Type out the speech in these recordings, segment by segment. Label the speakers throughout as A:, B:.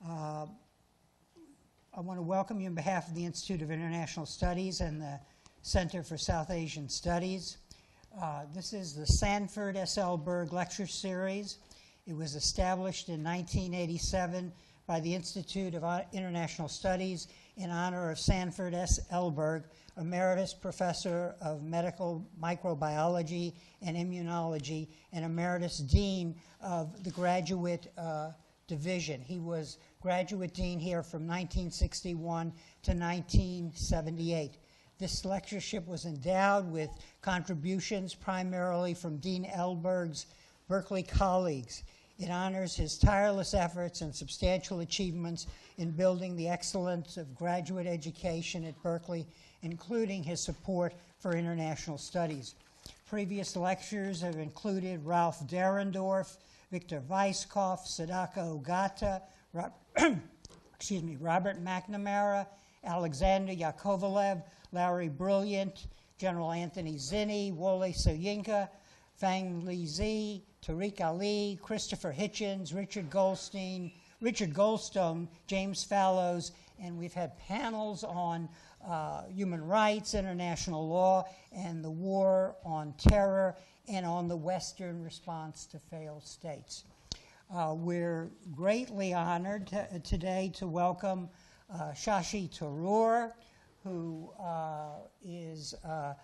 A: I want to welcome you on behalf of the Institute of International Studies and the Center for South Asian Studies. This is the Sanford S. Elberg Lecture Series. It was established in 1987 by the Institute of International Studies in honor of Sanford S. Elberg, Emeritus Professor of Medical Microbiology and Immunology and Emeritus Dean of the Graduate Division. He was Graduate Dean here from 1961 to 1978. This lectureship was endowed with contributions primarily from Dean Elberg's Berkeley colleagues. It honors his tireless efforts and substantial achievements in building the excellence of graduate education at Berkeley, including his support for international studies. Previous lectures have included Ralph Derendorf, Victor Weisskopf, Sadako Ogata, Robert McNamara, Alexander Yakovlev, Larry Brilliant, General Anthony Zinni, Wole Soyinka, Fang Li Zi, Tariq Ali, Christopher Hitchens, Richard Goldstone, James Fallows, and we've had panels on human rights, international law, and the war on terror, and on the Western response to failed states. We're greatly honored today to welcome Shashi Tharoor, who is a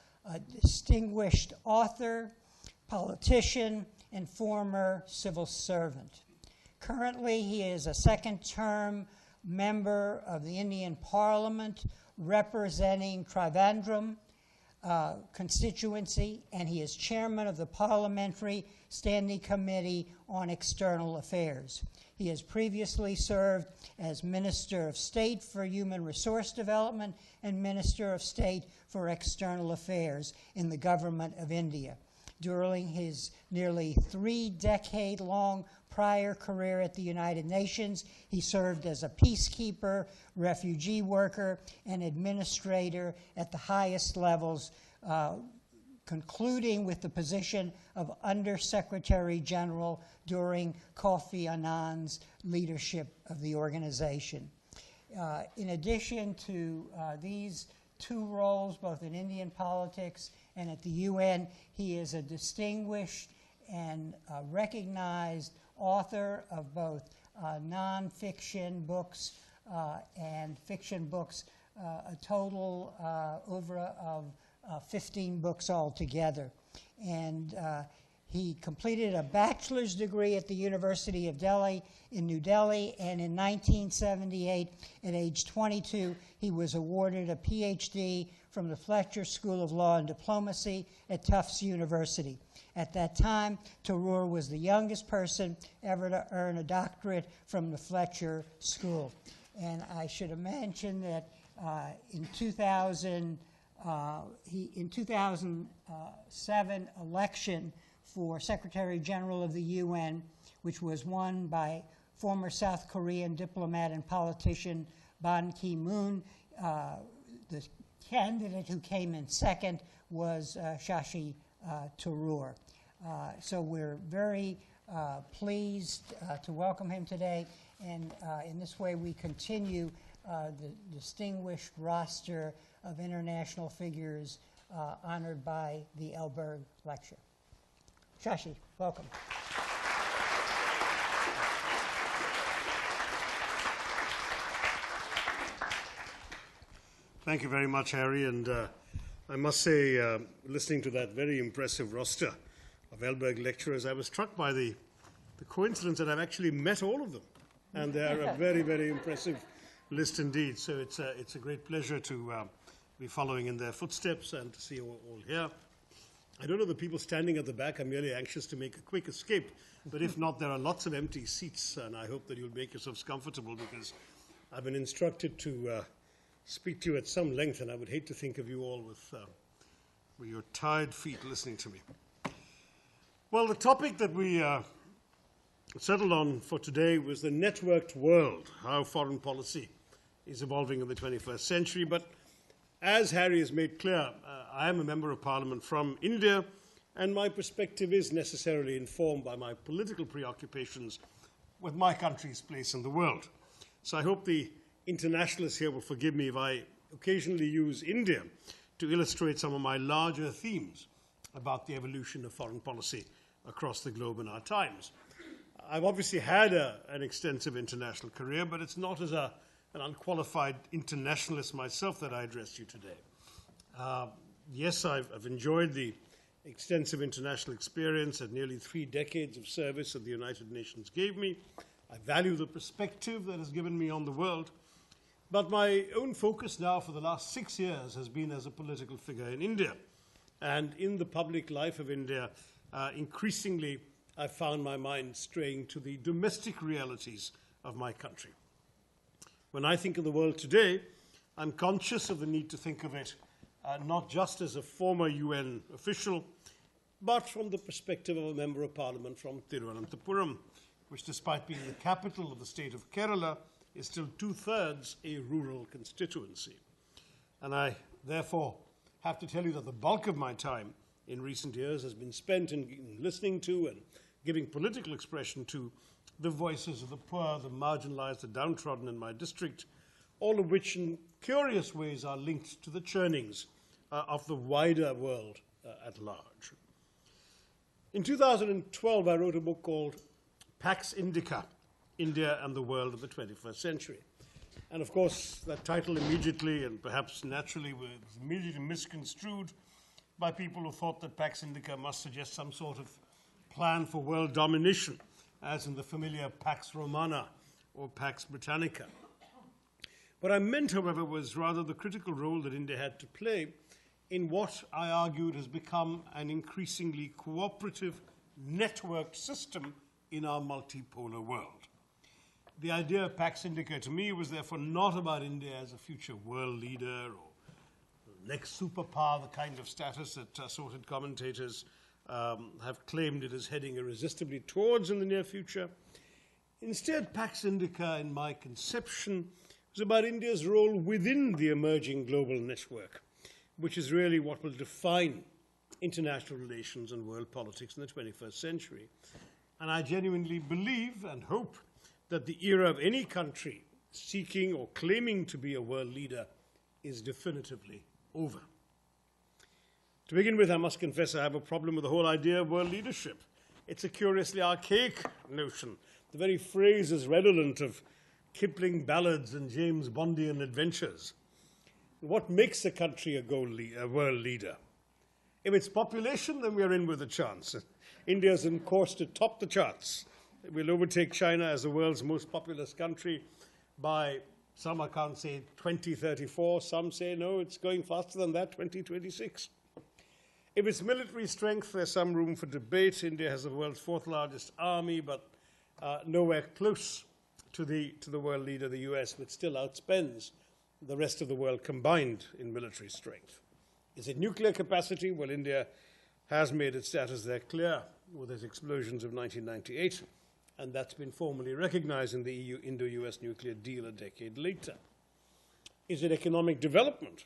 A: distinguished author, politician, and former civil servant. Currently, he is a second-term member of the Indian Parliament representing Trivandrum constituency, and he is chairman of the Parliamentary Standing Committee on External Affairs. He has previously served as Minister of State for Human Resource Development and Minister of State for External Affairs in the Government of India. During his nearly 3-decade-long prior career at the United Nations, he served as a peacekeeper, refugee worker, and administrator at the highest levels, concluding with the position of Undersecretary General during Kofi Annan's leadership of the organization. In addition to these two roles, both in Indian politics and at the UN, he is a distinguished and recognized author of both nonfiction books and fiction books, a total of 15 books altogether. And he completed a bachelor's degree at the University of Delhi in New Delhi, and in 1978, at age 22, he was awarded a PhD from the Fletcher School of Law and Diplomacy at Tufts University. At that time, Tharoor was the youngest person ever to earn a doctorate from the Fletcher School. And I should have mentioned that in 2007 election for Secretary General of the UN, which was won by former South Korean diplomat and politician Ban Ki-moon, the candidate who came in second was Shashi Tharoor. So we're very pleased to welcome him today, and in this way we continue the distinguished roster of international figures honored by the Elberg Lecture. Shashi, welcome.
B: Thank you very much, Harry, and I must say, listening to that very impressive roster of Elberg lecturers, I was struck by the coincidence that I've actually met all of them, and they are a very, very impressive list indeed. So it's a great pleasure to be following in their footsteps and to see you all here. I don't know the people standing at the back. I'm really anxious to make a quick escape, but if not, there are lots of empty seats, and I hope that you'll make yourselves comfortable, because I've been instructed to speak to you at some length, and I would hate to think of you all with your tired feet listening to me. Well, the topic that we settled on for today was the networked world, how foreign policy is evolving in the 21st century. But as Harry has made clear, I am a member of Parliament from India, and my perspective is necessarily informed by my political preoccupations with my country's place in the world. So I hope the internationalists here will forgive me if I occasionally use India to illustrate some of my larger themes about the evolution of foreign policy across the globe in our times. I've obviously had an extensive international career, but it's not as an unqualified internationalist myself that I address you today. Yes, I've enjoyed the extensive international experience that nearly 3 decades of service at the United Nations gave me. I value the perspective that has given me on the world. But my own focus now for the last 6 years has been as a political figure in India. And in the public life of India, increasingly, I found my mind straying to the domestic realities of my country. When I think of the world today, I'm conscious of the need to think of it not just as a former UN official, but from the perspective of a member of parliament from Thiruvananthapuram, which, despite being the capital of the state of Kerala, is still 2/3 a rural constituency. And I, therefore, have to tell you that the bulk of my time in recent years has been spent in listening to and giving political expression to the voices of the poor, the marginalized, the downtrodden in my district, all of which in curious ways are linked to the churnings of the wider world at large. In 2012, I wrote a book called Pax Indica, India and the World of the 21st Century. And of course, that title immediately and perhaps naturally was immediately misconstrued by people who thought that Pax Indica must suggest some sort of plan for world domination, as in the familiar Pax Romana or Pax Britannica. What I meant, however, was rather the critical role that India had to play in what I argued has become an increasingly cooperative, networked system in our multipolar world. The idea of Pax Indica to me was therefore not about India as a future world leader or next superpower, the kind of status that assorted commentators have claimed it is heading irresistibly towards in the near future. Instead, Pax Indica, in my conception, was about India's role within the emerging global network, which is really what will define international relations and world politics in the 21st century. And I genuinely believe and hope that the era of any country seeking or claiming to be a world leader is definitively over. To begin with, I must confess I have a problem with the whole idea of world leadership. It's a curiously archaic notion. The very phrase is redolent of Kipling ballads and James Bondian adventures. What makes a country a world leader? If it's population, then we're in with a chance. India's in course to top the charts. We'll overtake China as the world's most populous country by, some accounts say 2034, some say no, it's going faster than that, 2026. If it's military strength, there's some room for debate. India has the world's 4th largest army, but nowhere close to the world leader, the US, which still outspends the rest of the world combined in military strength. Is it nuclear capacity? Well, India has made its status there clear with its explosions of 1998, and that's been formally recognized in the EU Indo-US nuclear deal a decade later. Is it economic development?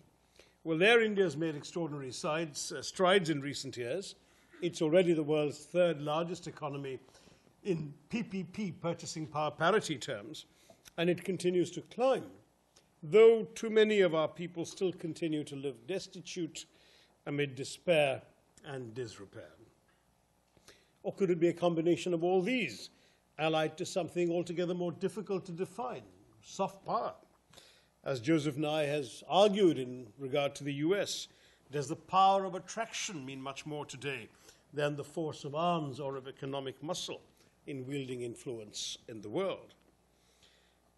B: Well, there India has made extraordinary strides in recent years. It's already the world's 3rd largest economy in PPP, purchasing power parity terms, and it continues to climb, though too many of our people still continue to live destitute amid despair and disrepair. Or could it be a combination of all these, allied to something altogether more difficult to define, soft power? As Joseph Nye has argued in regard to the US, does the power of attraction mean much more today than the force of arms or of economic muscle in wielding influence in the world?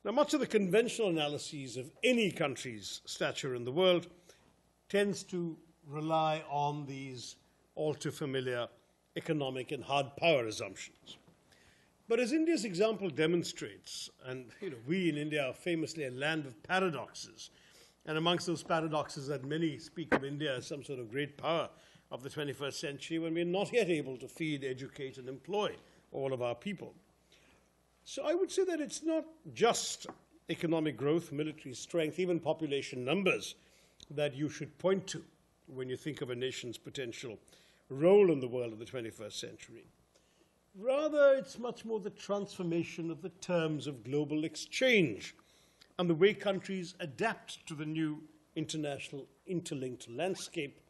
B: Now, much of the conventional analyses of any country's stature in the world tends to rely on these all too familiar economic and hard power assumptions. But as India's example demonstrates, and we in India are famously a land of paradoxes, and amongst those paradoxes that many speak of India as some sort of great power of the 21st century, when we're not yet able to feed, educate, and employ all of our people. So I would say that it's not just economic growth, military strength, even population numbers that you should point to when you think of a nation's potential role in the world of the 21st century. Rather, it's much more the transformation of the terms of global exchange and the way countries adapt to the new international interlinked landscape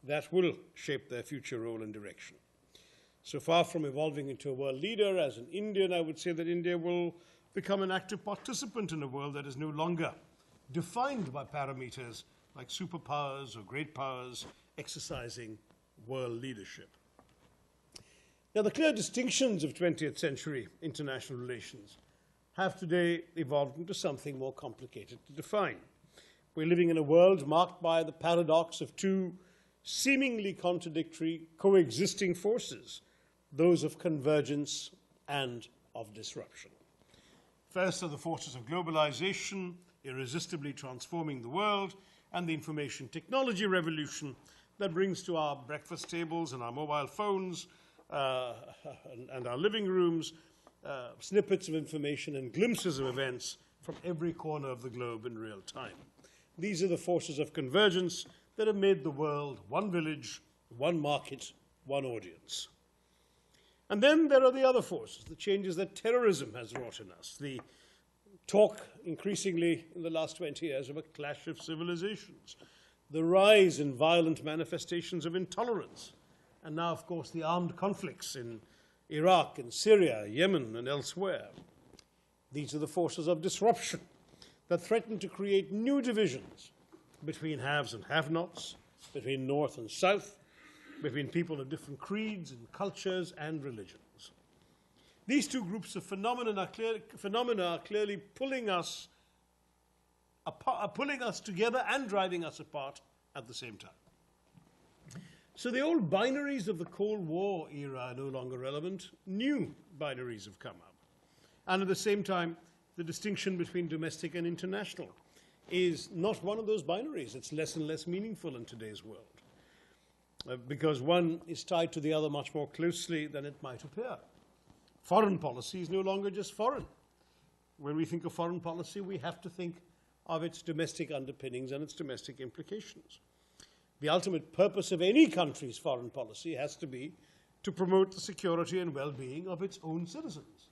B: that will shape their future role and direction. So far from evolving into a world leader, as an Indian, I would say that India will become an active participant in a world that is no longer defined by parameters like superpowers or great powers exercising world leadership. Now, the clear distinctions of 20th century international relations have today evolved into something more complicated to define. We're living in a world marked by the paradox of two seemingly contradictory coexisting forces, those of convergence and of disruption. First are the forces of globalization, irresistibly transforming the world, and the information technology revolution that brings to our breakfast tables and our mobile phones and our living rooms snippets of information and glimpses of events from every corner of the globe in real time. These are the forces of convergence that have made the world one village, one market, one audience. And then there are the other forces, the changes that terrorism has wrought in us, the talk increasingly in the last 20 years of a clash of civilizations, the rise in violent manifestations of intolerance, and now, of course, the armed conflicts in Iraq and Syria, Yemen, and elsewhere. These are the forces of disruption that threaten to create new divisions between haves and have-nots, between North and South, between people of different creeds and cultures and religions. These two groups of phenomena are clearly pulling us together and driving us apart at the same time. So the old binaries of the Cold War era are no longer relevant. New binaries have come up. And at the same time, the distinction between domestic and international is not one of those binaries. It's less and less meaningful in today's world because one is tied to the other much more closely than it might appear. Foreign policy is no longer just foreign. When we think of foreign policy, we have to think of its domestic underpinnings and its domestic implications. The ultimate purpose of any country's foreign policy has to be to promote the security and well-being of its own citizens.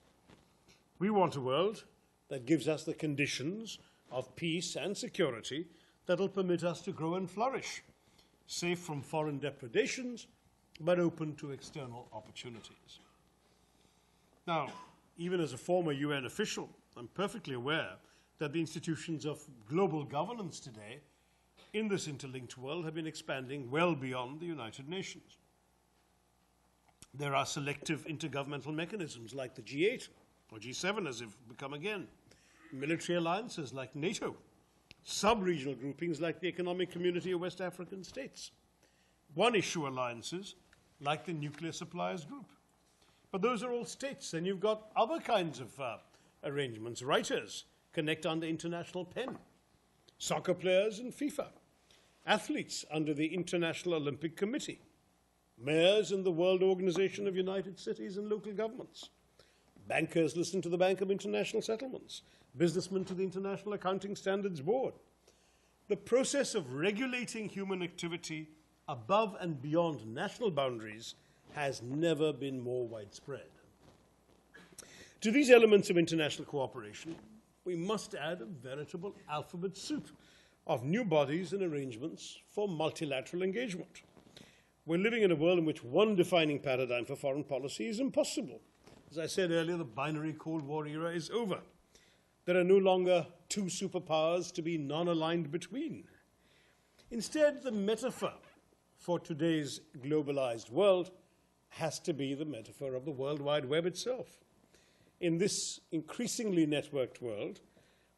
B: We want a world that gives us the conditions of peace and security that will permit us to grow and flourish, safe from foreign depredations, but open to external opportunities. Now, even as a former UN official, I'm perfectly aware that the institutions of global governance today in this interlinked world have been expanding well beyond the United Nations. There are selective intergovernmental mechanisms like the G8, or G7 as they've become again, military alliances like NATO, sub-regional groupings like the Economic Community of West African States, one-issue alliances like the Nuclear Suppliers Group. But those are all states, and you've got other kinds of arrangements. Writers connect under International PEN, soccer players in FIFA, athletes under the International Olympic Committee, mayors in the World Organization of United Cities and local governments, bankers listen to the Bank of International Settlements, businessmen to the International Accounting Standards Board. The process of regulating human activity above and beyond national boundaries has never been more widespread. To these elements of international cooperation, we must add a veritable alphabet soup of new bodies and arrangements for multilateral engagement. We're living in a world in which one defining paradigm for foreign policy is impossible. As I said earlier, the binary Cold War era is over. There are no longer two superpowers to be non-aligned between. Instead, the metaphor for today's globalized world has to be the metaphor of the World Wide Web itself. In this increasingly networked world,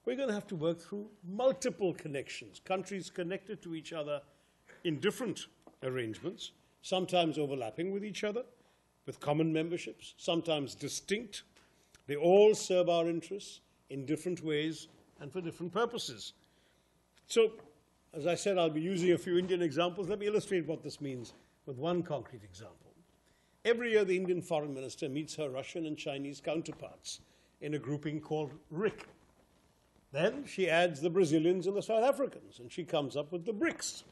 B: we're going to have to work through multiple connections, countries connected to each other in different arrangements, sometimes overlapping with each other, with common memberships, sometimes distinct. They all serve our interests in different ways and for different purposes. So, as I said, I'll be using a few Indian examples. Let me illustrate what this means with one concrete example. Every year, the Indian foreign minister meets her Russian and Chinese counterparts in a grouping called RIC. Then she adds the Brazilians and the South Africans, and she comes up with the BRICS.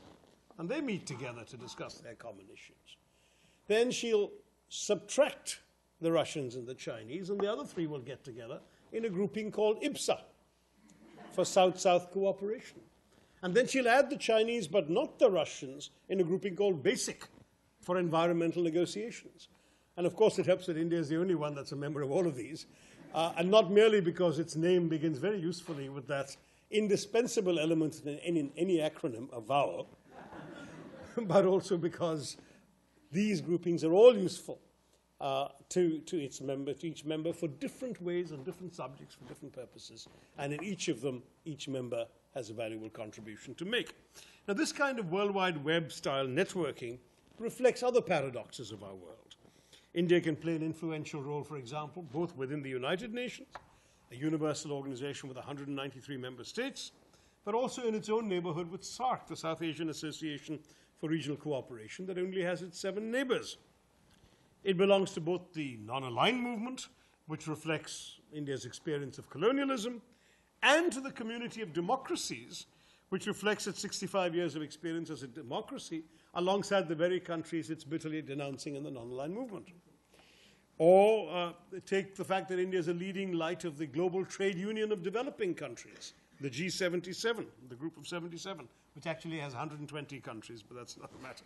B: And they meet together to discuss their common issues. Then she'll subtract the Russians and the Chinese, and the other three will get together in a grouping called IPSA, for South-South cooperation. And then she'll add the Chinese, but not the Russians, in a grouping called BASIC for environmental negotiations. And of course, it helps that India is the only one that's a member of all of these, and not merely because its name begins very usefully with that indispensable element in any acronym, a vowel, but also because these groupings are all useful to each member for different ways and different subjects for different purposes. And in each of them, each member has a valuable contribution to make. Now, this kind of World Wide Web-style networking reflects other paradoxes of our world. India can play an influential role, for example, both within the United Nations, a universal organization with 193 member states, but also in its own neighborhood with SAARC, the South Asian Association for Regional Cooperation, that only has its 7 neighbors. It belongs to both the non-aligned movement, which reflects India's experience of colonialism, and to the community of democracies, which reflects its 65 years of experience as a democracy, alongside the very countries it's bitterly denouncing in the non-aligned movement. Or take the fact that India is a leading light of the Global Trade Union of Developing Countries, the G77, the group of 77, which actually has 120 countries, but that's not the matter.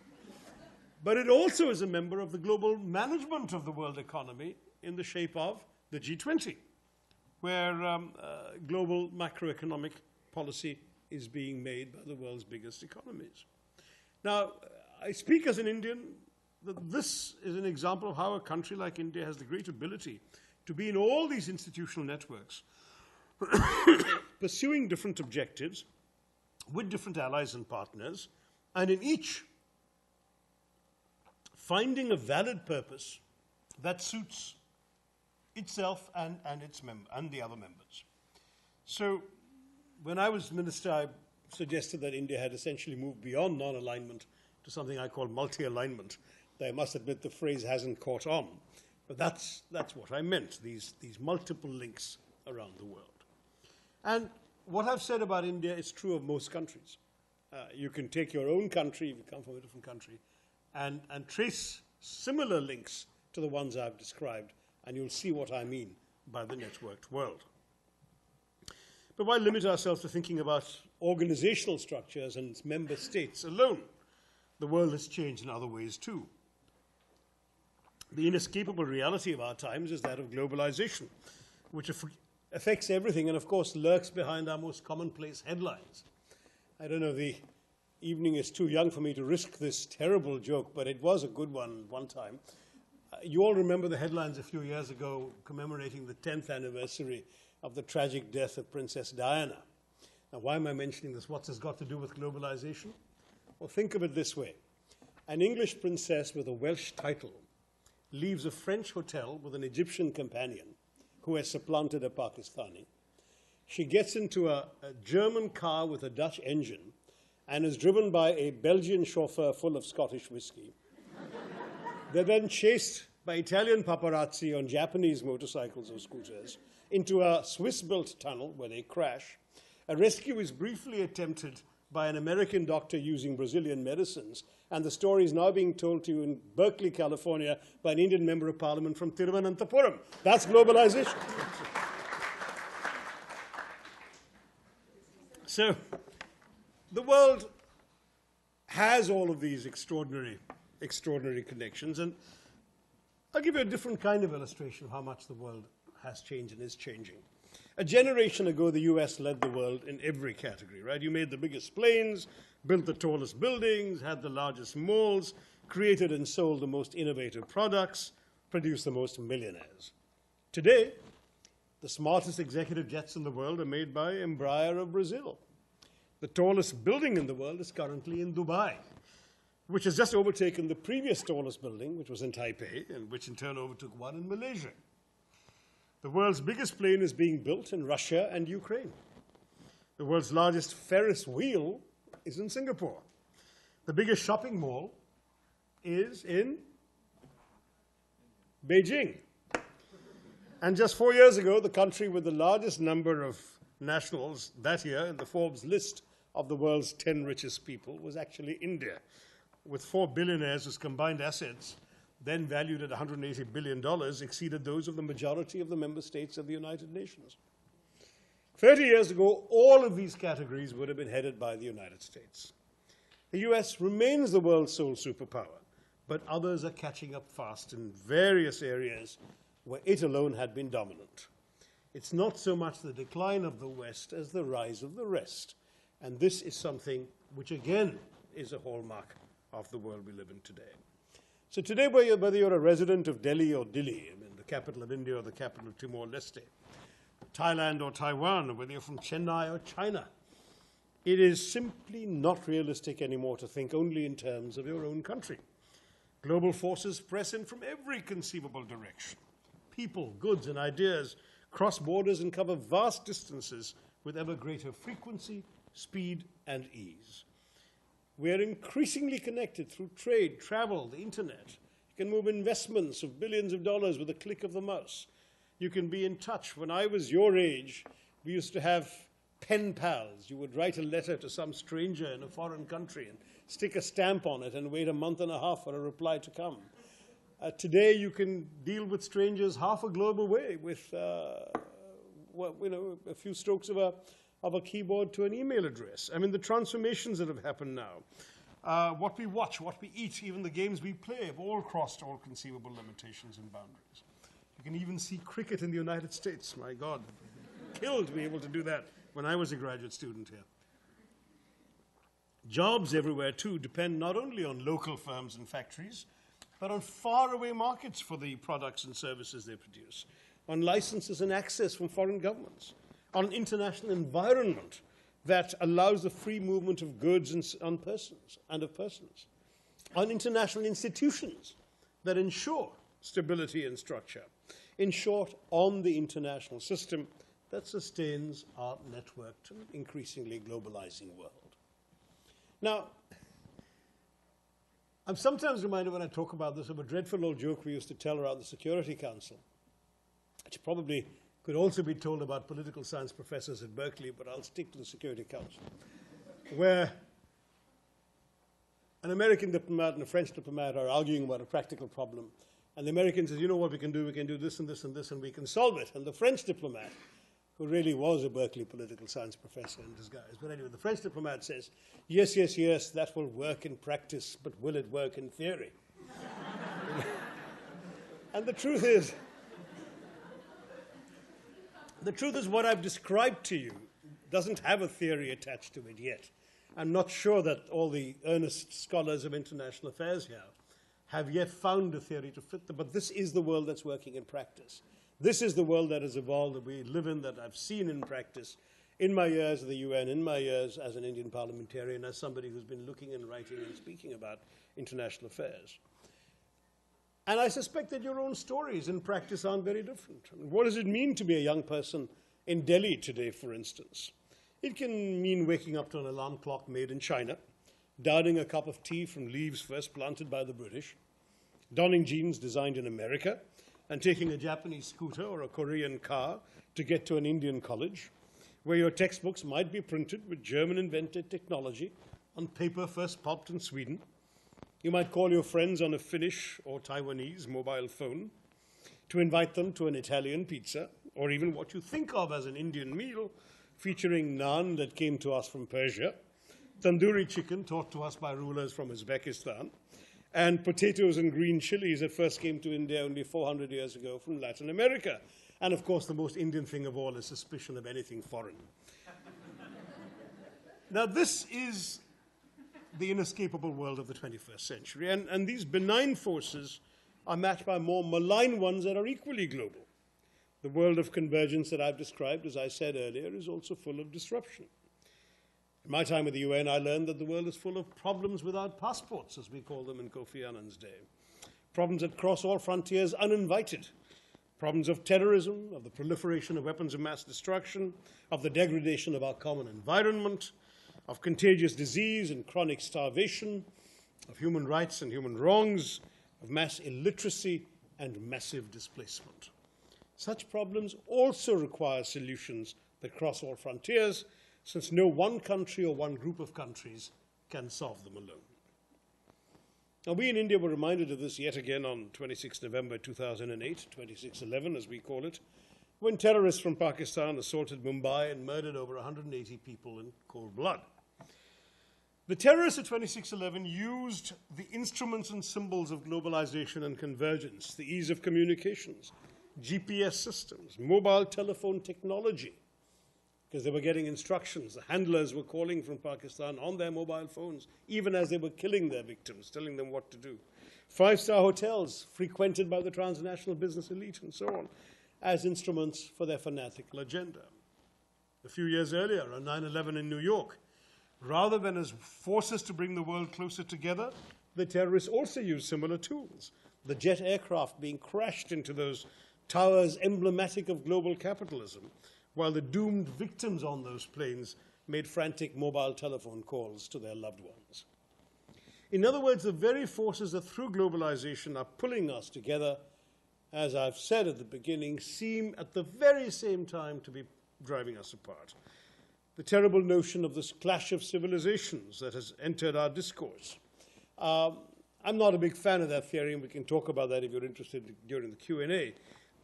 B: But it also is a member of the global management of the world economy in the shape of the G20, where global macroeconomic policy is being made by the world's biggest economies. Now, I speak as an Indian that this is an example of how a country like India has the great ability to be in all these institutional networks, pursuing different objectives with different allies and partners, and in each finding a valid purpose that suits itself and the other members. So when I was minister, I suggested that India had essentially moved beyond non-alignment to something I call multi-alignment. I must admit the phrase hasn't caught on, but that's what I meant, these multiple links around the world. And what I've said about India is true of most countries. You can take your own country, if you come from a different country, and trace similar links to the ones I've described, and you'll see what I mean by the networked world. But why limit ourselves to thinking about organizational structures and its member states alone? The world has changed in other ways too. The inescapable reality of our times is that of globalization, which affects everything and, of course, lurks behind our most commonplace headlines. I don't know, the evening is too young for me to risk this terrible joke, but it was a good one time. You all remember the headlines a few years ago commemorating the 10th anniversary of the tragic death of Princess Diana. Now, why am I mentioning this? What's this got to do with globalization? Well, think of it this way. An English princess with a Welsh title leaves a French hotel with an Egyptian companion who has supplanted a Pakistani. She gets into a German car with a Dutch engine and is driven by a Belgian chauffeur full of Scottish whiskey. They're then chased by Italian paparazzi on Japanese motorcycles or scooters into a Swiss-built tunnel where they crash. A rescue is briefly attempted by an American doctor using Brazilian medicines, and the story is now being told to you in Berkeley, California, by an Indian member of parliament from Thiruvananthapuram. That's globalization. So, the world has all of these extraordinary connections, and I'll give you a different kind of illustration of how much the world has changed and is changing. A generation ago, the US led the world in every category, right? You made the biggest planes, built the tallest buildings, had the largest malls, created and sold the most innovative products, produced the most millionaires. Today, the smartest executive jets in the world are made by Embraer of Brazil. The tallest building in the world is currently in Dubai, which has just overtaken the previous tallest building, which was in Taipei, and which in turn overtook one in Malaysia. The world's biggest plane is being built in Russia and Ukraine. The world's largest Ferris wheel is in Singapore. The biggest shopping mall is in Beijing. And just 4 years ago, the country with the largest number of nationals that year in the Forbes list of the world's 10 richest people was actually India, with 4 billionaires whose combined assets, then valued at $180 billion, exceeded those of the majority of the member states of the United Nations. 30 years ago, all of these categories would have been headed by the United States. The US remains the world's sole superpower, but others are catching up fast in various areas where it alone had been dominant. It's not so much the decline of the West as the rise of the rest. And this is something which, again, is a hallmark of the world we live in today. So today, whether you're a resident of Delhi or Dili, I mean, the capital of India or the capital of Timor-Leste, Thailand or Taiwan, or whether you're from Chennai or China, it is simply not realistic anymore to think only in terms of your own country. Global forces press in from every conceivable direction. People, goods, and ideas cross borders and cover vast distances with ever greater frequency, speed, and ease. We are increasingly connected through trade, travel, the internet. You can move investments of billions of dollars with a click of the mouse. You can be in touch. When I was your age, we used to have pen pals. You would write a letter to some stranger in a foreign country and stick a stamp on it and wait a month and a half for a reply to come. Today, you can deal with strangers half a globe away with a few strokes of a keyboard to an email address. I mean, the transformations that have happened now, what we watch, what we eat, even the games we play have all crossed all conceivable limitations and boundaries. You can even see cricket in the United States. My God, killed to be able to do that when I was a graduate student here. Jobs everywhere, too, depend not only on local firms and factories, but on faraway markets for the products and services they produce, on licenses and access from foreign governments, on an international environment that allows the free movement of goods and of persons, on international institutions that ensure stability and structure. In short, on the international system that sustains our networked and increasingly globalizing world. Now, I'm sometimes reminded when I talk about this of a dreadful old joke we used to tell around the Security Council, which probably could also be told about political science professors at Berkeley, but I'll stick to the Security Council, where an American diplomat and a French diplomat are arguing about a practical problem, and the American says, you know what we can do this and this and this, and we can solve it. And the French diplomat, who really was a Berkeley political science professor in disguise, but anyway, the French diplomat says, yes, yes, yes, that will work in practice, but will it work in theory? And the truth is what I've described to you doesn't have a theory attached to it yet. I'm not sure that all the earnest scholars of international affairs here have yet found a theory to fit them, but this is the world that's working in practice. This is the world that has evolved, that we live in, that I've seen in practice in my years at the UN, in my years as an Indian parliamentarian, as somebody who's been looking and writing and speaking about international affairs. And I suspect that your own stories in practice aren't very different. I mean, what does it mean to be a young person in Delhi today, for instance? It can mean waking up to an alarm clock made in China, downing a cup of tea from leaves first planted by the British, donning jeans designed in America, and taking a Japanese scooter or a Korean car to get to an Indian college, where your textbooks might be printed with German-invented technology on paper first pulped in Sweden. You might call your friends on a Finnish or Taiwanese mobile phone to invite them to an Italian pizza, or even what you think of as an Indian meal, featuring naan that came to us from Persia, tandoori chicken taught to us by rulers from Uzbekistan, and potatoes and green chilies that first came to India only 400 years ago from Latin America. And of course, the most Indian thing of all is suspicion of anything foreign. Now, this is the inescapable world of the 21st century, and these benign forces are matched by more malign ones that are equally global. The world of convergence that I've described, as I said earlier, is also full of disruption. In my time at the UN, I learned that the world is full of problems without passports, as we call them in Kofi Annan's day. Problems that cross all frontiers uninvited. Problems of terrorism, of the proliferation of weapons of mass destruction, of the degradation of our common environment, of contagious disease and chronic starvation, of human rights and human wrongs, of mass illiteracy and massive displacement. Such problems also require solutions that cross all frontiers, since no one country or one group of countries can solve them alone. Now, we in India were reminded of this yet again on 26 November 2008, 2611 as we call it, when terrorists from Pakistan assaulted Mumbai and murdered over 180 people in cold blood. The terrorists of 26/11 used the instruments and symbols of globalization and convergence, the ease of communications, GPS systems, mobile telephone technology, because they were getting instructions. The handlers were calling from Pakistan on their mobile phones, even as they were killing their victims, telling them what to do. Five-star hotels frequented by the transnational business elite and so on, as instruments for their fanatical agenda. A few years earlier, on 9/11 in New York, rather than as forces to bring the world closer together, the terrorists also used similar tools. The jet aircraft being crashed into those towers emblematic of global capitalism, while the doomed victims on those planes made frantic mobile telephone calls to their loved ones. In other words, the very forces that through globalization are pulling us together, as I've said at the beginning, seem at the very same time to be driving us apart. The terrible notion of this clash of civilizations that has entered our discourse. I'm not a big fan of that theory, and we can talk about that if you're interested during the Q&A,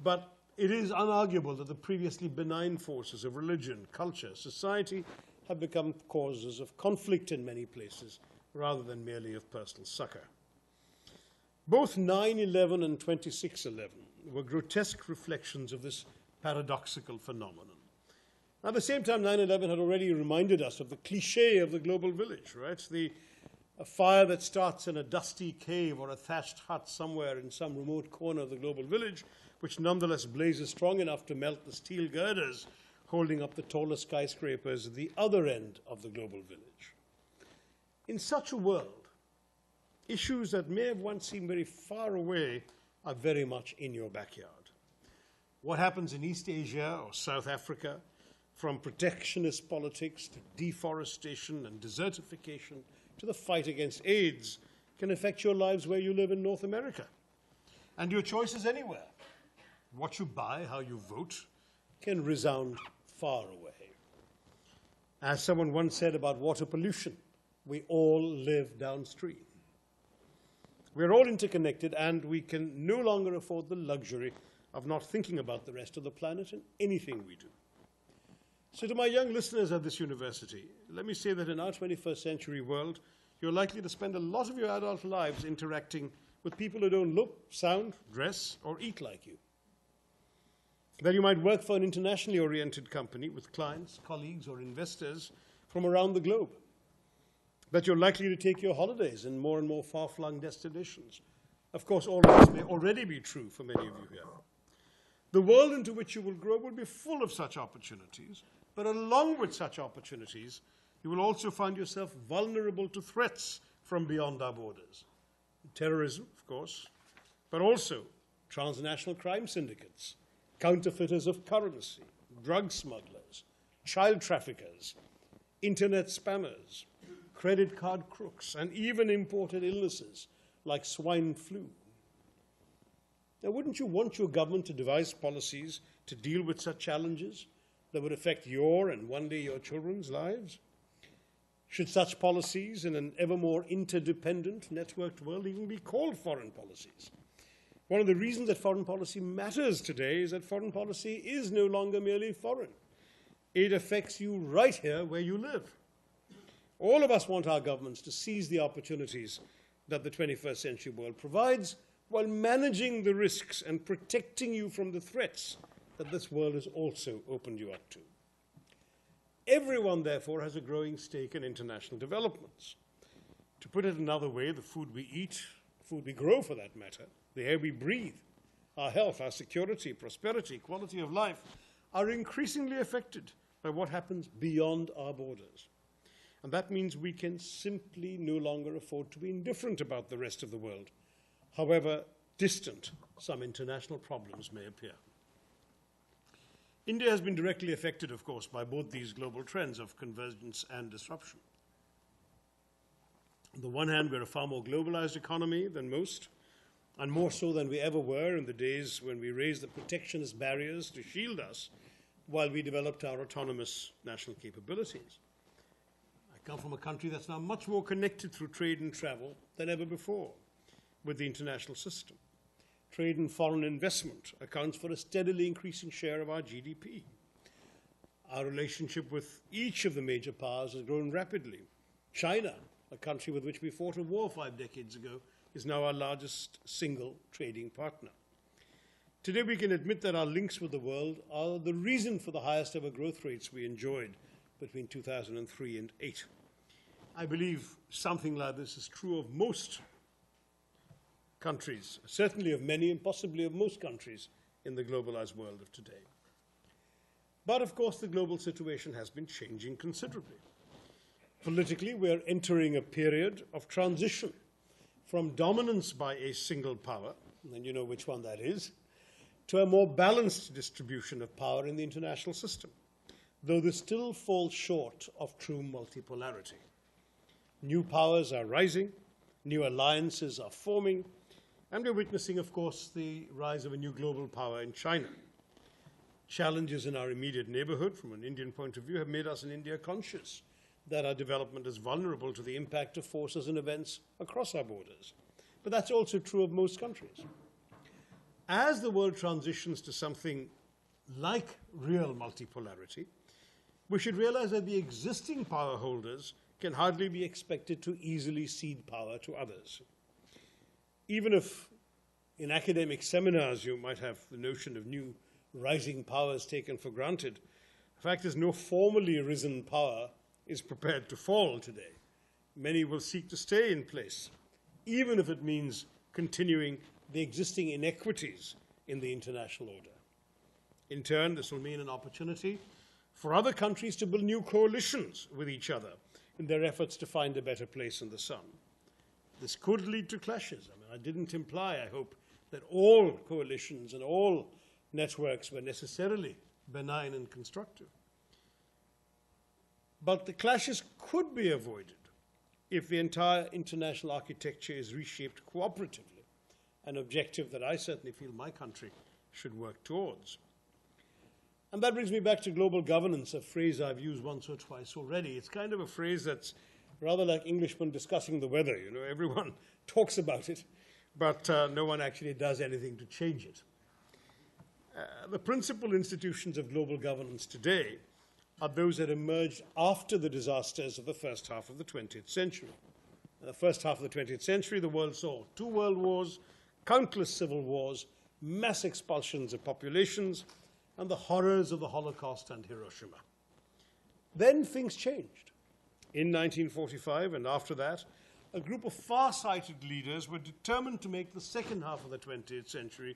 B: but it is unarguable that the previously benign forces of religion, culture, society have become causes of conflict in many places, rather than merely of personal succor. Both 9/11 and 26/11 were grotesque reflections of this paradoxical phenomenon. At the same time, 9/11 had already reminded us of the cliché of the global village, right? A fire that starts in a dusty cave or a thatched hut somewhere in some remote corner of the global village, which nonetheless blazes strong enough to melt the steel girders holding up the tallest skyscrapers at the other end of the global village. In such a world, issues that may have once seemed very far away are very much in your backyard. What happens in East Asia or South Africa, from protectionist politics to deforestation and desertification to the fight against AIDS, can affect your lives where you live in North America. And your choices anywhere. What you buy, how you vote, can resound far away. As someone once said about water pollution, we all live downstream. We're all interconnected, and we can no longer afford the luxury of not thinking about the rest of the planet in anything we do. So to my young listeners at this university, let me say that in our 21st century world, you're likely to spend a lot of your adult lives interacting with people who don't look, sound, dress, or eat like you. That you might work for an internationally oriented company with clients, colleagues, or investors from around the globe. That you're likely to take your holidays in more and more far-flung destinations. Of course, all of this may already be true for many of you here. The world into which you will grow will be full of such opportunities, but along with such opportunities, you will also find yourself vulnerable to threats from beyond our borders. Terrorism, of course, but also transnational crime syndicates, counterfeiters of currency, drug smugglers, child traffickers, internet spammers, credit card crooks, and even imported illnesses like swine flu. Now, wouldn't you want your government to devise policies to deal with such challenges that would affect your and one day your children's lives? Should such policies in an ever more interdependent, networked world even be called foreign policies? One of the reasons that foreign policy matters today is that foreign policy is no longer merely foreign. It affects you right here where you live. All of us want our governments to seize the opportunities that the 21st century world provides while managing the risks and protecting you from the threats that this world has also opened you up to. Everyone, therefore, has a growing stake in international developments. To put it another way, the food we eat, food we grow for that matter, the air we breathe, our health, our security, prosperity, quality of life, are increasingly affected by what happens beyond our borders. And that means we can simply no longer afford to be indifferent about the rest of the world, however distant some international problems may appear. India has been directly affected, of course, by both these global trends of convergence and disruption. On the one hand, we're a far more globalized economy than most, and more so than we ever were in the days when we raised the protectionist barriers to shield us while we developed our autonomous national capabilities. I come from a country that's now much more connected through trade and travel than ever before with the international system. trade and foreign investment accounts for a steadily increasing share of our GDP. Our relationship with each of the major powers has grown rapidly. China, a country with which we fought a war 5 decades ago, is now our largest single trading partner. Today we can admit that our links with the world are the reason for the highest ever growth rates we enjoyed between 2003 and 2008. I believe something like this is true of most countries, certainly of many and possibly of most countries in the globalized world of today. But of course the global situation has been changing considerably. Politically, we are entering a period of transition from dominance by a single power, and you know which one that is, to a more balanced distribution of power in the international system, though this still falls short of true multipolarity. New powers are rising, new alliances are forming, and we're witnessing, of course, the rise of a new global power in China. Challenges in our immediate neighborhood, from an Indian point of view, have made us in India conscious that our development is vulnerable to the impact of forces and events across our borders. But that's also true of most countries. As the world transitions to something like real multipolarity, we should realize that the existing power holders can hardly be expected to easily cede power to others. Even if in academic seminars you might have the notion of new rising powers taken for granted, the fact is no formally risen power is prepared to fall today. Many will seek to stay in place, even if it means continuing the existing inequities in the international order. In turn, this will mean an opportunity for other countries to build new coalitions with each other in their efforts to find a better place in the sun. This could lead to clashes. I didn't imply, I hope, that all coalitions and all networks were necessarily benign and constructive. But the clashes could be avoided if the entire international architecture is reshaped cooperatively, an objective that I certainly feel my country should work towards. And that brings me back to global governance, a phrase I've used once or twice already. It's kind of a phrase that's rather like Englishmen discussing the weather. You know, everyone talks about it, but no one actually does anything to change it. The principal institutions of global governance today are those that emerged after the disasters of the first half of the 20th century. In the first half of the 20th century, the world saw 2 world wars, countless civil wars, mass expulsions of populations, and the horrors of the Holocaust and Hiroshima. Then things changed. In 1945 and after that, a group of far-sighted leaders were determined to make the second half of the 20th century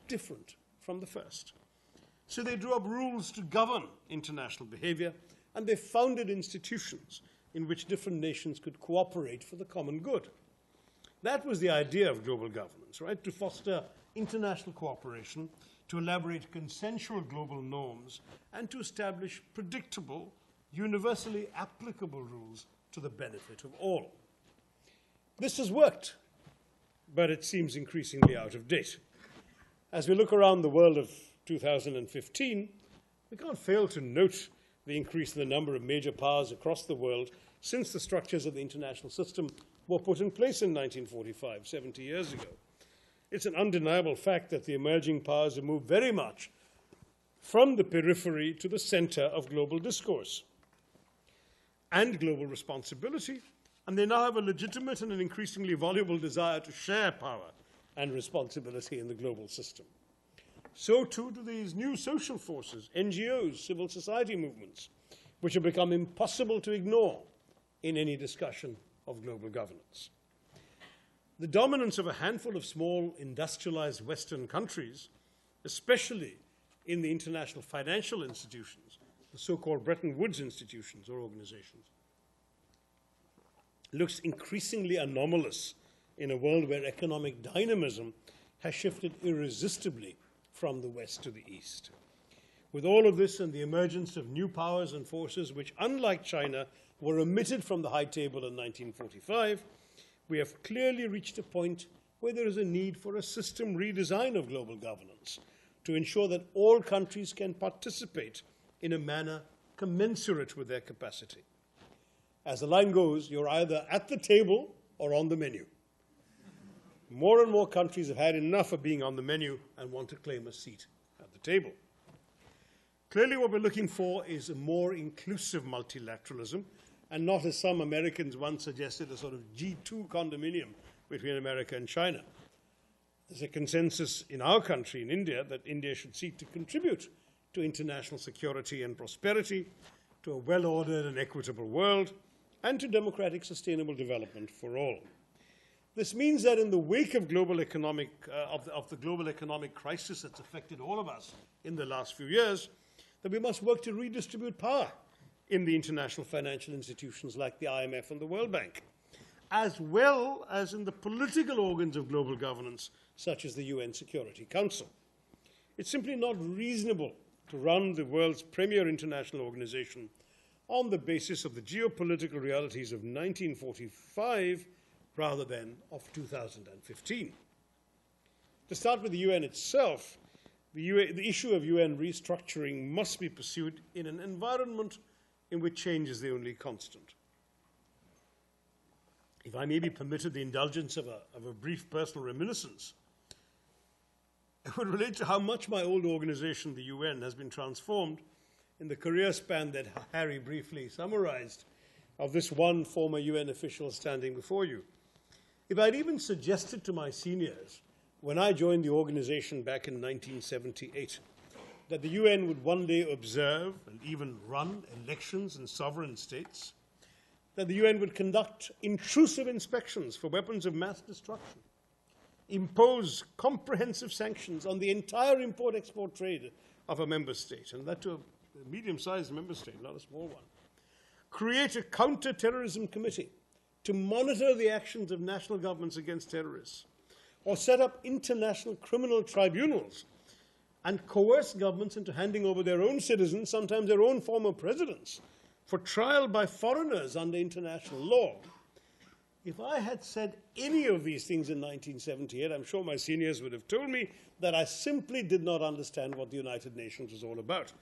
B: different from the first. So they drew up rules to govern international behavior, and they founded institutions in which different nations could cooperate for the common good. That was the idea of global governance, right? To foster international cooperation, to elaborate consensual global norms, and to establish predictable, universally applicable rules to the benefit of all. This has worked, but it seems increasingly out of date. As we look around the world of 2015, we can't fail to note the increase in the number of major powers across the world since the structures of the international system were put in place in 1945, 70 years ago. It's an undeniable fact that the emerging powers have moved very much from the periphery to the center of global discourse and global responsibility, and they now have a legitimate and an increasingly voluble desire to share power and responsibility in the global system. So too do these new social forces, NGOs, civil society movements, which have become impossible to ignore in any discussion of global governance. The dominance of a handful of small industrialized Western countries, especially in the international financial institutions, the so-called Bretton Woods institutions or organizations, looks increasingly anomalous in a world where economic dynamism has shifted irresistibly from the West to the East. With all of this and the emergence of new powers and forces which, unlike China, were omitted from the high table in 1945, we have clearly reached a point where there is a need for a system redesign of global governance to ensure that all countries can participate in a manner commensurate with their capacity. As the line goes, you're either at the table or on the menu. more and more countries have had enough of being on the menu and want to claim a seat at the table. Clearly, what we're looking for is a more inclusive multilateralism, and not, as some Americans once suggested, a sort of G2 condominium between America and China. There's a consensus in our country, in India, that India should seek to contribute to international security and prosperity, to a well-ordered and equitable world, and to democratic sustainable development for all. This means that in the wake of global economic, of the global economic crisis that's affected all of us in the last few years, that we must work to redistribute power in the international financial institutions like the IMF and the World Bank, as well as in the political organs of global governance, such as the UN Security Council. It's simply not reasonable to run the world's premier international organization on the basis of the geopolitical realities of 1945 rather than of 2015. To start with the UN itself, the issue of UN restructuring must be pursued in an environment in which change is the only constant. If I may be permitted the indulgence of a brief personal reminiscence, it would relate to how much my old organization, the UN, has been transformed in the career span that Harry briefly summarized of this one former UN official standing before you. If I'd even suggested to my seniors when I joined the organization back in 1978 that the UN would one day observe and even run elections in sovereign states, that the UN would conduct intrusive inspections for weapons of mass destruction, impose comprehensive sanctions on the entire import-export trade of a member state, and that to a medium-sized member state, not a small one, create a counter-terrorism committee to monitor the actions of national governments against terrorists, or set up international criminal tribunals and coerce governments into handing over their own citizens, sometimes their own former presidents, for trial by foreigners under international law. If I had said any of these things in 1978, I'm sure my seniors would have told me that I simply did not understand what the United Nations was all about.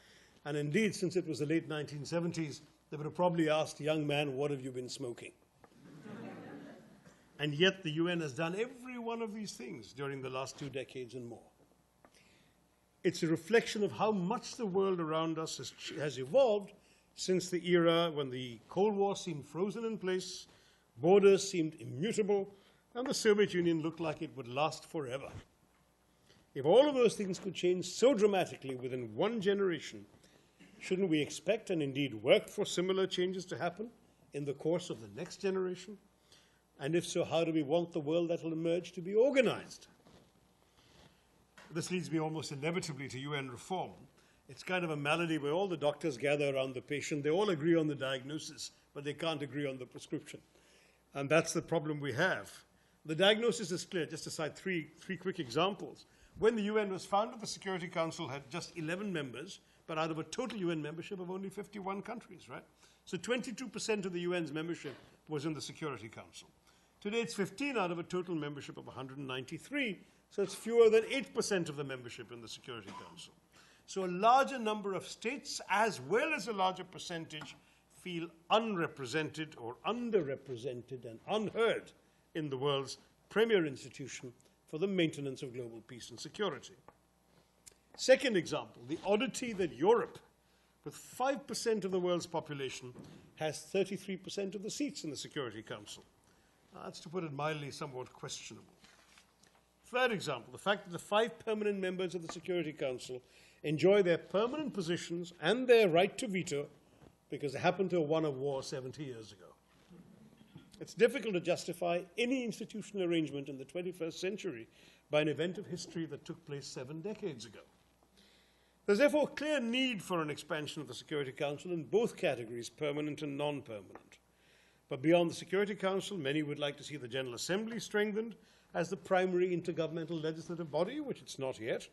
B: And indeed, since it was the late 1970s, they would have probably asked, young man, what have you been smoking? And yet the UN has done every one of these things during the last 2 decades and more. It's a reflection of how much the world around us has evolved since the era when the Cold War seemed frozen in place, borders seemed immutable, and the Soviet Union looked like it would last forever. If all of those things could change so dramatically within one generation, shouldn't we expect and indeed work for similar changes to happen in the course of the next generation? And if so, how do we want the world that will emerge to be organized? This leads me almost inevitably to UN reform. It's kind of a malady where all the doctors gather around the patient. They all agree on the diagnosis, but they can't agree on the prescription. And that's the problem we have. The diagnosis is clear. Just to cite three quick examples. When the UN was founded, the Security Council had just 11 members, but out of a total UN membership of only 51 countries, right? So 22% of the UN's membership was in the Security Council. Today it's 15 out of a total membership of 193, so it's fewer than 8% of the membership in the Security Council. So a larger number of states, as well as a larger percentage, feel unrepresented or underrepresented and unheard in the world's premier institution for the maintenance of global peace and security. Second example, the oddity that Europe, with 5% of the world's population, has 33% of the seats in the Security Council. That's, to put it mildly, somewhat questionable. Third example, the fact that the 5 permanent members of the Security Council enjoy their permanent positions and their right to veto because they happened to have won a war 70 years ago. It's difficult to justify any institutional arrangement in the 21st century by an event of history that took place 7 decades ago. There's therefore a clear need for an expansion of the Security Council in both categories, permanent and non-permanent. But beyond the Security Council, many would like to see the General Assembly strengthened as the primary intergovernmental legislative body, which it's not yet.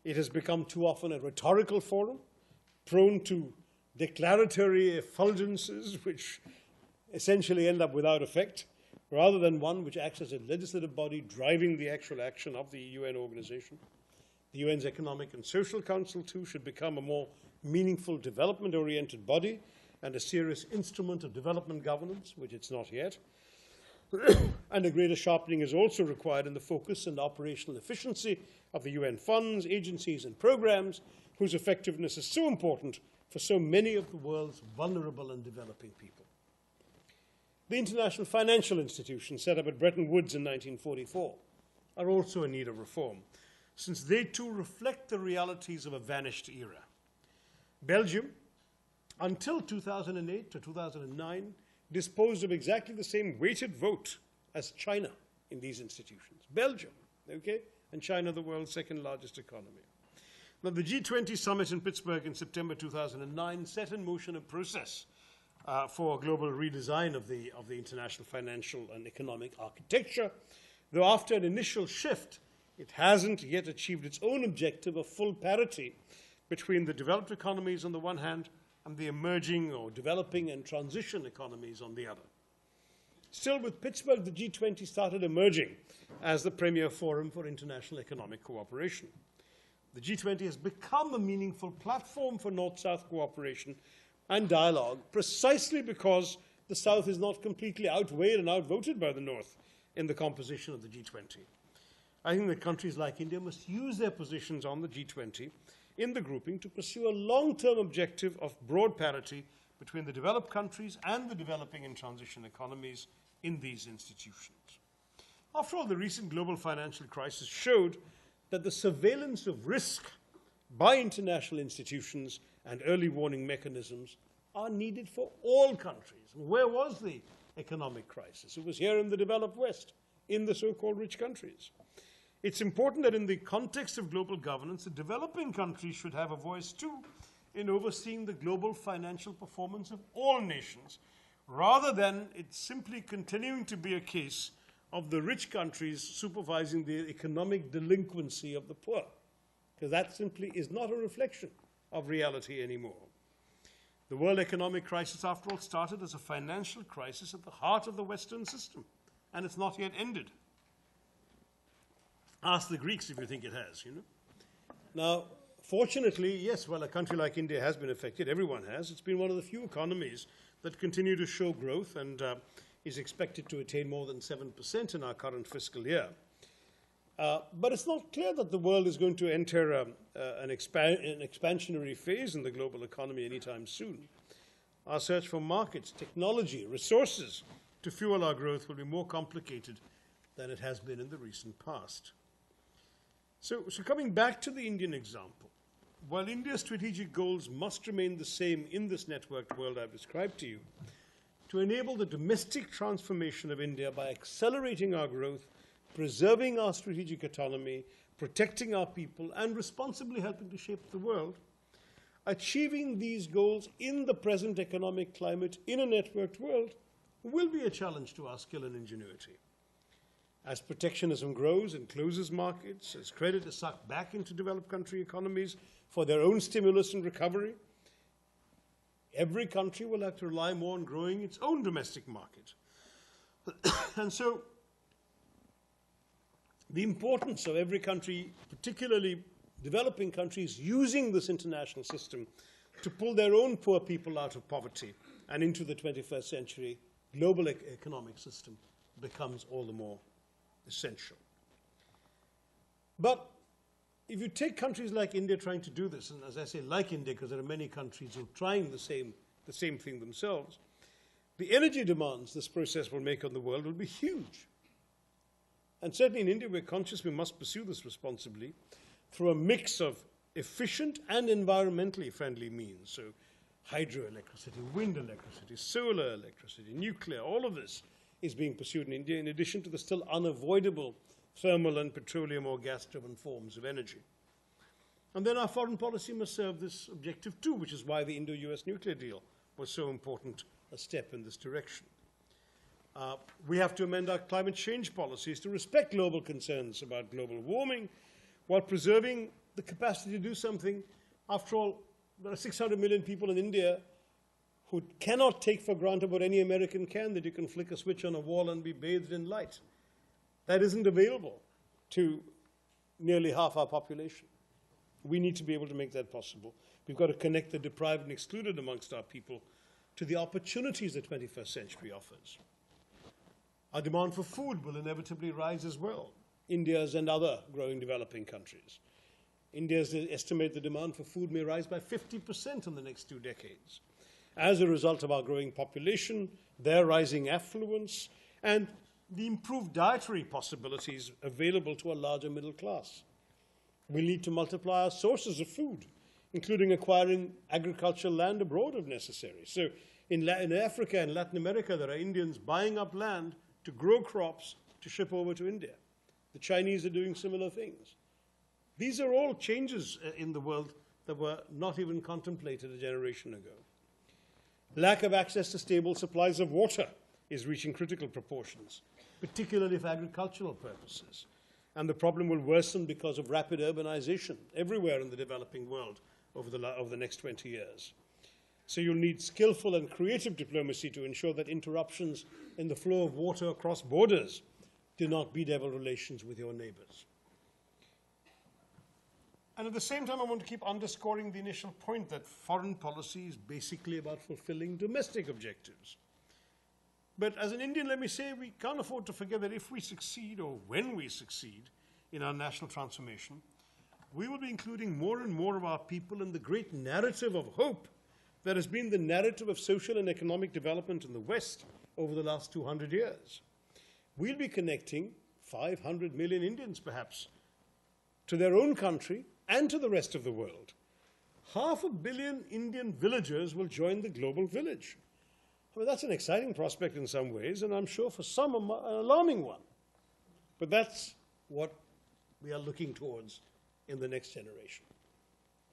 B: It has become too often a rhetorical forum, prone to declaratory effulgences which essentially end up without effect, rather than one which acts as a legislative body driving the actual action of the UN organization. The UN's Economic and Social Council, too, should become a more meaningful development-oriented body and a serious instrument of development governance, which it's not yet. And a greater sharpening is also required in the focus and operational efficiency of the UN funds, agencies, and programs, whose effectiveness is so important for so many of the world's vulnerable and developing people. The international financial institutions set up at Bretton Woods in 1944 are also in need of reform, since they too reflect the realities of a vanished era. Belgium, until 2008 to 2009, disposed of exactly the same weighted vote as China in these institutions. Belgium, okay? And China, the world's second largest economy. Now, the G20 summit in Pittsburgh in September 2009 set in motion a process for a global redesign of the international financial and economic architecture, though after an initial shift, it hasn't yet achieved its own objective of full parity between the developed economies on the one hand and the emerging or developing and transition economies on the other. Still, with Pittsburgh, the G20 started emerging as the premier forum for international economic cooperation. The G20 has become a meaningful platform for North-South cooperation and dialogue precisely because the South is not completely outweighed and outvoted by the North in the composition of the G20. I think that countries like India must use their positions on the G20 in the grouping to pursue a long-term objective of broad parity between the developed countries and the developing and transition economies in these institutions. After all, the recent global financial crisis showed that the surveillance of risk by international institutions and early warning mechanisms are needed for all countries. Where was the economic crisis? It was here in the developed West, in the so-called rich countries. It's important that in the context of global governance, the developing countries should have a voice too in overseeing the global financial performance of all nations, rather than it simply continuing to be a case of the rich countries supervising the economic delinquency of the poor, because that simply is not a reflection of reality anymore. The world economic crisis, after all, started as a financial crisis at the heart of the Western system, and it's not yet ended. Ask the Greeks if you think it has, you know. Now, fortunately, yes, well, a country like India has been affected. Everyone has. It's been one of the few economies that continue to show growth and is expected to attain more than 7% in our current fiscal year. But it's not clear that the world is going to enter an expansionary phase in the global economy anytime soon. Our search for markets, technology, resources to fuel our growth will be more complicated than it has been in the recent past. So coming back to the Indian example, while India's strategic goals must remain the same in this networked world I've described to you, to enable the domestic transformation of India by accelerating our growth, preserving our strategic autonomy, protecting our people, and responsibly helping to shape the world, achieving these goals in the present economic climate in a networked world will be a challenge to our skill and ingenuity. As protectionism grows and closes markets, as credit is sucked back into developed country economies for their own stimulus and recovery, every country will have to rely more on growing its own domestic market. And so the importance of every country, particularly developing countries, using this international system to pull their own poor people out of poverty and into the 21st century global economic system becomes all the more essential. But if you take countries like India trying to do this, and as I say, like India, because there are many countries who are trying the same thing themselves, the energy demands this process will make on the world will be huge. And certainly in India, we're conscious we must pursue this responsibly through a mix of efficient and environmentally friendly means. So hydroelectricity, wind electricity, solar electricity, nuclear, all of this is being pursued in India, in addition to the still unavoidable thermal and petroleum or gas-driven forms of energy. And then our foreign policy must serve this objective too, which is why the Indo-US nuclear deal was so important a step in this direction. We have to amend our climate change policies to respect global concerns about global warming while preserving the capacity to do something. After all, there are 600 million people in India who cannot take for granted what any American can, that you can flick a switch on a wall and be bathed in light. That isn't available to nearly half our population. We need to be able to make that possible. We've got to connect the deprived and excluded amongst our people to the opportunities the 21st century offers. Our demand for food will inevitably rise as well. India's and other growing developing countries. India's estimate the demand for food may rise by 50% in the next 2 decades as a result of our growing population, their rising affluence, and the improved dietary possibilities available to a larger middle class. We need to multiply our sources of food, including acquiring agricultural land abroad if necessary. So in Africa and Latin America, there are Indians buying up land to grow crops to ship over to India. The Chinese are doing similar things. These are all changes in the world that were not even contemplated a generation ago. Lack of access to stable supplies of water is reaching critical proportions, particularly for agricultural purposes. And the problem will worsen because of rapid urbanization everywhere in the developing world over the next 20 years. So you'll need skillful and creative diplomacy to ensure that interruptions in the flow of water across borders do not bedevil relations with your neighbors. And at the same time, I want to keep underscoring the initial point that foreign policy is basically about fulfilling domestic objectives. But as an Indian, let me say, we can't afford to forget that if we succeed, or when we succeed, in our national transformation, we will be including more and more of our people in the great narrative of hope that has been the narrative of social and economic development in the West over the last 200 years. We'll be connecting 500 million Indians, perhaps, to their own country and to the rest of the world. 500 million Indian villagers will join the global village. I mean, that's an exciting prospect in some ways, and I'm sure for some an alarming one. But that's what we are looking towards in the next generation.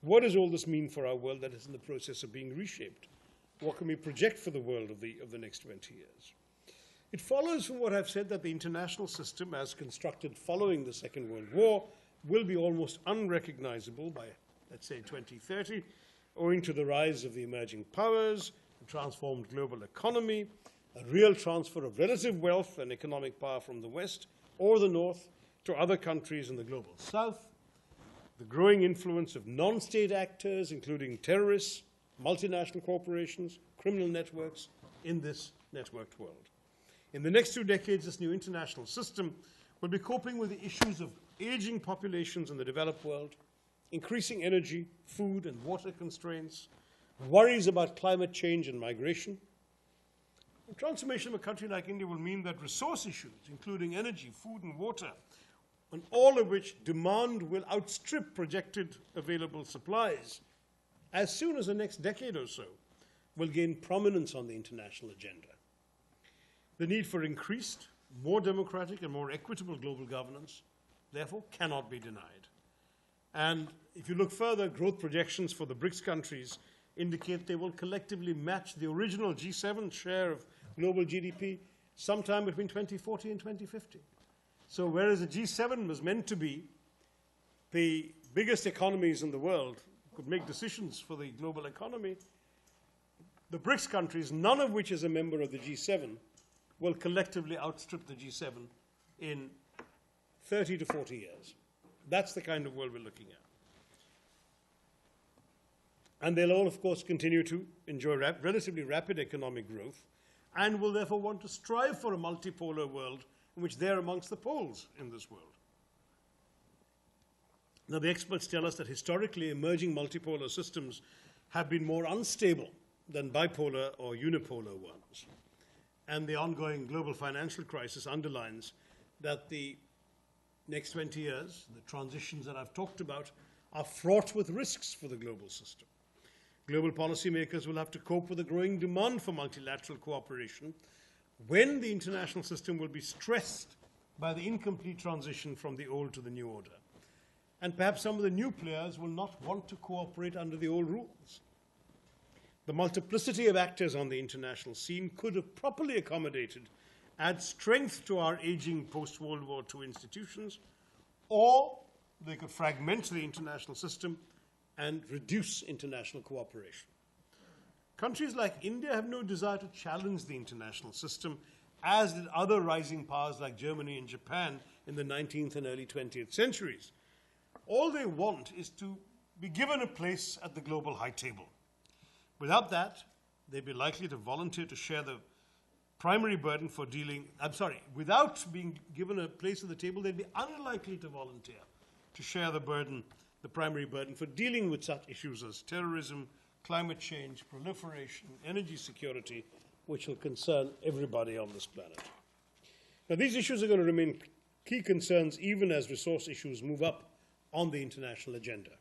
B: What does all this mean for our world that is in the process of being reshaped? What can we project for the world of the next 20 years? It follows from what I've said that the international system, as constructed following the Second World War, will be almost unrecognizable by, let's say, 2030, owing to the rise of the emerging powers, the transformed global economy, a real transfer of relative wealth and economic power from the West or the North to other countries in the global South, the growing influence of non-state actors, including terrorists, multinational corporations, criminal networks, in this networked world. In the next 2 decades, this new international system will be coping with the issues of aging populations in the developed world, increasing energy, food, and water constraints, worries about climate change and migration. The transformation of a country like India will mean that resource issues, including energy, food, and water, on all of which demand will outstrip projected available supplies, as soon as the next decade or so, will gain prominence on the international agenda. The need for increased, more democratic and more equitable global governance, therefore, cannot be denied. And if you look further, growth projections for the BRICS countries indicate they will collectively match the original G7 share of global GDP sometime between 2040 and 2050. So whereas the G7 was meant to be the biggest economies in the world, could make decisions for the global economy, the BRICS countries, none of which is a member of the G7, will collectively outstrip the G7 in 30 to 40 years. That's the kind of world we're looking at. And they'll all, of course, continue to enjoy relatively rapid economic growth and will therefore want to strive for a multipolar world in which they're amongst the poles in this world. Now, the experts tell us that historically emerging multipolar systems have been more unstable than bipolar or unipolar ones. And the ongoing global financial crisis underlines that the next 20 years, the transitions that I've talked about, are fraught with risks for the global system. Global policymakers will have to cope with a growing demand for multilateral cooperation when the international system will be stressed by the incomplete transition from the old to the new order. And perhaps some of the new players will not want to cooperate under the old rules. The multiplicity of actors on the international scene could have properly accommodated, add strength to our aging post-World War II institutions, or they could fragment the international system and reduce international cooperation. Countries like India have no desire to challenge the international system, as did other rising powers like Germany and Japan in the 19th and early 20th centuries. All they want is to be given a place at the global high table. Without that, they'd be likely to volunteer to share the primary burden for dealing, without being given a place at the table, they'd be unlikely to volunteer to share the burden, the primary burden for dealing with such issues as terrorism, climate change, proliferation, energy security, which will concern everybody on this planet. Now, these issues are going to remain key concerns even as resource issues move up on the international agenda.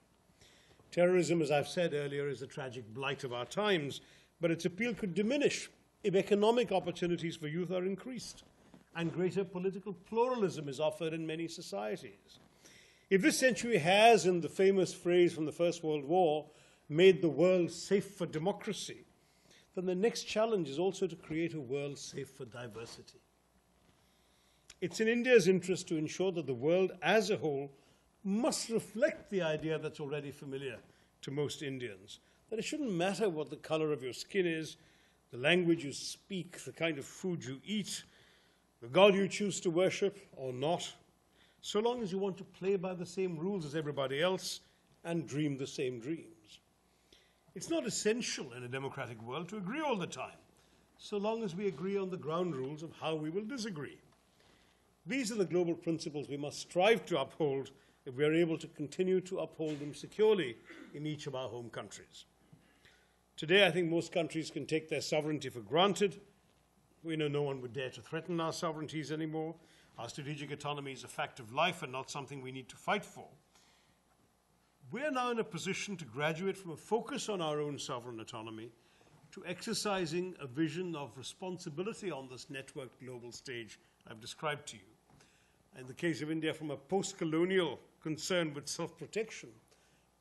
B: Terrorism, as I've said earlier, is a tragic blight of our times, but its appeal could diminish if economic opportunities for youth are increased and greater political pluralism is offered in many societies. If this century has, in the famous phrase from the First World War, made the world safe for democracy, then the next challenge is also to create a world safe for diversity. It's in India's interest to ensure that the world as a whole must reflect the idea that's already familiar to most Indians, that it shouldn't matter what the color of your skin is, the language you speak, the kind of food you eat, the God you choose to worship or not, so long as you want to play by the same rules as everybody else and dream the same dreams. It's not essential in a democratic world to agree all the time, so long as we agree on the ground rules of how we will disagree. These are the global principles we must strive to uphold if we are able to continue to uphold them securely in each of our home countries. Today, I think most countries can take their sovereignty for granted. We know no one would dare to threaten our sovereignties anymore. Our strategic autonomy is a fact of life and not something we need to fight for. We are now in a position to graduate from a focus on our own sovereign autonomy to exercising a vision of responsibility on this networked global stage I've described to you. In the case of India, from a post-colonial concern with self-protection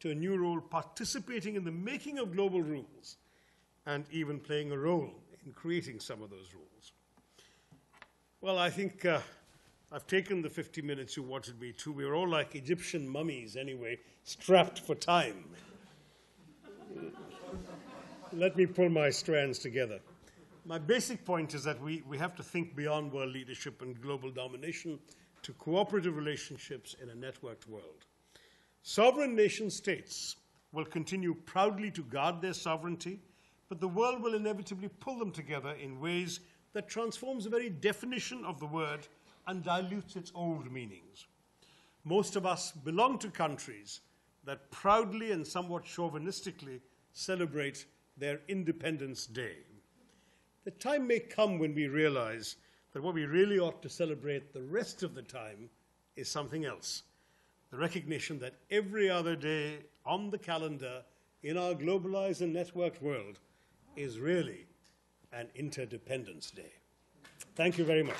B: to a new role participating in the making of global rules and even playing a role in creating some of those rules. Well, I think I've taken the 50 minutes you wanted me to. We're all like Egyptian mummies anyway, strapped for time. Let me pull my strands together. My basic point is that we have to think beyond world leadership and global domination to cooperative relationships in a networked world. Sovereign nation states will continue proudly to guard their sovereignty, but the world will inevitably pull them together in ways that transforms the very definition of the word and dilutes its old meanings. Most of us belong to countries that proudly and somewhat chauvinistically celebrate their Independence Day. The time may come when we realize that what we really ought to celebrate the rest of the time is something else. The recognition that every other day on the calendar in our globalized and networked world is really an Interdependence Day. Thank you very much.